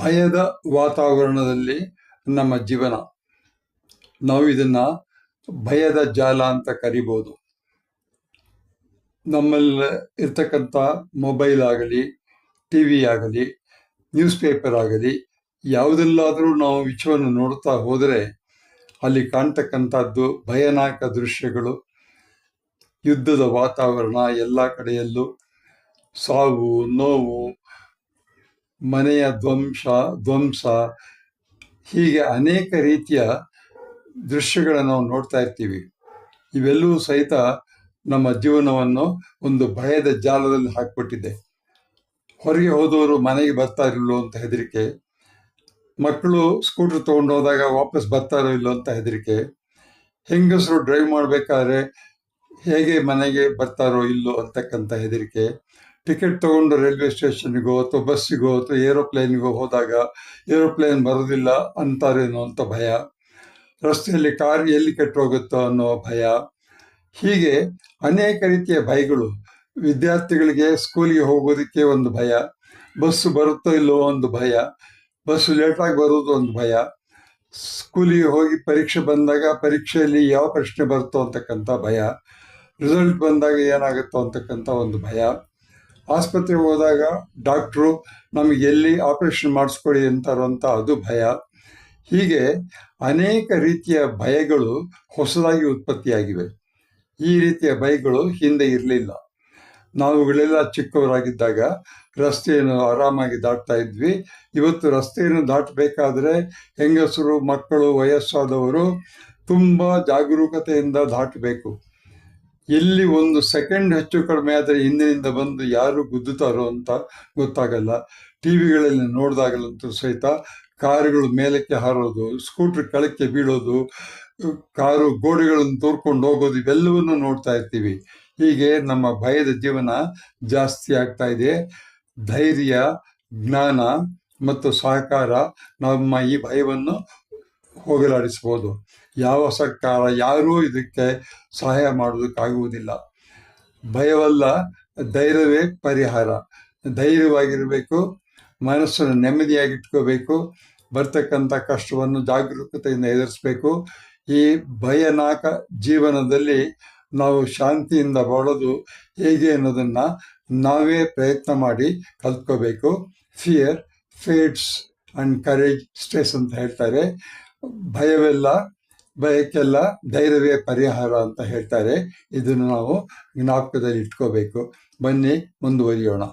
ಭಯದ ವಾತಾವರಣದಲ್ಲಿ ನಮ್ಮ ಜೀವನ. ನಾವು ಇದನ್ನ ಭಯದ ಜಾಲ ಅಂತ ಕರಿಬೋದು. ನಮ್ಮಲ್ಲಿ ಇರ್ತಕ್ಕಂಥ ಮೊಬೈಲ್ ಆಗಲಿ, ಟಿ ವಿ ಆಗಲಿ, ನ್ಯೂಸ್ ಪೇಪರ್ ಆಗಲಿ, ಯಾವುದೆಲ್ಲಾದರೂ ನಾವು ವಿಶ್ವವನ್ನು ನೋಡ್ತಾ ಹೋದರೆ ಅಲ್ಲಿ ಕಾಣ್ತಕ್ಕಂಥದ್ದು ಭಯಾನಕ ದೃಶ್ಯಗಳು, ಯುದ್ಧದ ವಾತಾವರಣ, ಎಲ್ಲ ಕಡೆಯಲ್ಲೂ ಸಾವು, ನೋವು, ಮನೆಯ ಧ್ವಂಸ, ಹೀಗೆ ಅನೇಕ ರೀತಿಯ ದೃಶ್ಯಗಳನ್ನು ನಾವು ನೋಡ್ತಾ ಇರ್ತೀವಿ. ಇವೆಲ್ಲವೂ ಸಹಿತ ನಮ್ಮ ಜೀವನವನ್ನು ಒಂದು ಭಯದ ಜಾಲದಲ್ಲಿ ಹಾಕ್ಬಿಟ್ಟಿದೆ. ಹೊರಗೆ ಹೋದವರು ಮನೆಗೆ ಬರ್ತಾ ಇರಲಿಲ್ಲೋ ಅಂತ ಹೆದರಿಕೆ, ಮಕ್ಕಳು ಸ್ಕೂಟರ್ ತಗೊಂಡು ಹೋದಾಗ ವಾಪಸ್ ಬರ್ತಾರೋ ಇಲ್ಲೋ ಅಂತ ಹೆದರಿಕೆ, ಹೆಂಗಸರು ಡ್ರೈವ್ ಮಾಡಬೇಕಾದ್ರೆ ಹೇಗೆ ಮನೆಗೆ ಬರ್ತಾರೋ ಇಲ್ಲೋ ಅಂತಕ್ಕಂಥ ಹೆದರಿಕೆ, ಟಿಕೆಟ್ ತಗೊಂಡು ರೈಲ್ವೆ ಸ್ಟೇಷನ್ಗೋ ಅಥವಾ ಬಸ್ಸಿಗೋ ಅಥವಾ ಏರೋಪ್ಲೇನ್ಗೋ ಹೋದಾಗ ಏರೋಪ್ಲೇನ್ ಬರೋದಿಲ್ಲ ಅಂತಾರೇನೋ ಅಂತ ಭಯ, ರಸ್ತೆಯಲ್ಲಿ ಕಾರ್ ಎಲ್ಲಿ ಕೆಟ್ಟೋಗುತ್ತೋ ಅನ್ನೋ ಭಯ, ಹೀಗೆ ಅನೇಕ ರೀತಿಯ ಭಯಗಳು. ವಿದ್ಯಾರ್ಥಿಗಳಿಗೆ ಸ್ಕೂಲಿಗೆ ಹೋಗೋದಕ್ಕೆ ಒಂದು ಭಯ, ಬಸ್ಸು ಬರುತ್ತೋ ಇಲ್ಲವೋ ಒಂದು ಭಯ, ಬಸ್ಸು ಲೇಟಾಗಿ ಬರೋದು ಒಂದು ಭಯ, ಸ್ಕೂಲಿಗೆ ಹೋಗಿ ಪರೀಕ್ಷೆ ಬಂದಾಗ ಪರೀಕ್ಷೆಯಲ್ಲಿ ಯಾವ ಪ್ರಶ್ನೆ ಬರುತ್ತೋ ಅಂತಕ್ಕಂಥ ಭಯ, ರಿಸಲ್ಟ್ ಬಂದಾಗ ಏನಾಗುತ್ತೋ ಅಂತಕ್ಕಂಥ ಒಂದು ಭಯ, ಆಸ್ಪತ್ರೆಗೆ ಹೋದಾಗ ಡಾಕ್ಟ್ರು ನಮಗೆ ಎಲ್ಲಿ ಆಪರೇಷನ್ ಮಾಡಿಸ್ಕೊಡಿ ಅಂತಾರೋ ಅಂತ ಅದು ಭಯ. ಹೀಗೆ ಅನೇಕ ರೀತಿಯ ಭಯಗಳು ಹೊಸದಾಗಿ ಉತ್ಪತ್ತಿಯಾಗಿವೆ. ಈ ರೀತಿಯ ಭಯಗಳು ಹಿಂದೆ ಇರಲಿಲ್ಲ. ನಾವುಗಳೆಲ್ಲ ಚಿಕ್ಕವರಾಗಿದ್ದಾಗ ರಸ್ತೆಯನ್ನು ಆರಾಮಾಗಿ ದಾಟ್ತಾ ಇದ್ವಿ. ಇವತ್ತು ರಸ್ತೆಯನ್ನು ದಾಟಬೇಕಾದ್ರೆ ಹೆಂಗಸರು, ಮಕ್ಕಳು, ವಯಸ್ಸಾದವರು ತುಂಬ ಜಾಗರೂಕತೆಯಿಂದ ದಾಟಬೇಕು. ಎಲ್ಲಿ ಒಂದು ಸೆಕೆಂಡ್ ಹೆಚ್ಚು ಕಡಿಮೆ ಆದರೆ ಹಿಂದಿನಿಂದ ಬಂದು ಯಾರು ಗುದ್ದುತ್ತಾರೋ ಅಂತ ಗೊತ್ತಾಗಲ್ಲ. ಟಿ ವಿಗಳಲ್ಲಿ ನೋಡಿದಾಗಲಂತೂ ಸಹಿತ ಕಾರುಗಳು ಮೇಲಕ್ಕೆ ಹಾರೋದು, ಸ್ಕೂಟ್ರ್ ಕೆಳಕ್ಕೆ ಬೀಳೋದು, ಕಾರು ಗೋಡೆಗಳನ್ನು ತೋರ್ಕೊಂಡು ಹೋಗೋದು, ಇವೆಲ್ಲವನ್ನು ನೋಡ್ತಾ ಇರ್ತೀವಿ. ಹೀಗೆ ನಮ್ಮ ಭಯದ ಜೀವನ ಜಾಸ್ತಿ ಆಗ್ತಾ ಇದೆ. ಧೈರ್ಯ, ಜ್ಞಾನ ಮತ್ತು ಸಹಕಾರ ನಮ್ಮ ಈ ಭಯವನ್ನು ಹೋಗಲಾಡಿಸ್ಬೋದು. ಯಾವ ಸರ್ಕಾರ, ಯಾರೂ ಇದಕ್ಕೆ ಸಹಾಯ ಮಾಡೋದಕ್ಕಾಗುವುದಿಲ್ಲ. ಭಯವಲ್ಲ, ಧೈರ್ಯವೇ ಪರಿಹಾರ. ಧೈರ್ಯವಾಗಿರಬೇಕು, ಮನಸ್ಸನ್ನು ನೆಮ್ಮದಿಯಾಗಿಟ್ಕೋಬೇಕು, ಬರ್ತಕ್ಕಂಥ ಕಷ್ಟವನ್ನು ಜಾಗರೂಕತೆಯಿಂದ ಎದುರಿಸಬೇಕು. ಈ ಭಯಾನಕ ಜೀವನದಲ್ಲಿ ನಾವು ಶಾಂತಿಯಿಂದ ಬಾಳೋದು ಹೇಗೆ ಅನ್ನೋದನ್ನು ನಾವೇ ಪ್ರಯತ್ನ ಮಾಡಿ ಕಲ್ತ್ಕೋಬೇಕು. Fear fades and courage stays ಅಂತ ಹೇಳ್ತಾರೆ. ಭಯಕ್ಕೆಲ್ಲ ಧೈರ್ಯವೇ ಪರಿಹಾರ ಅಂತ ಹೇಳ್ತಾರೆ. ಇದನ್ನು ನಾವು ಜ್ಞಾಪಕದಲ್ಲಿ ಇಟ್ಕೋಬೇಕು. ಬನ್ನಿ ಮುಂದುವರಿಯೋಣ.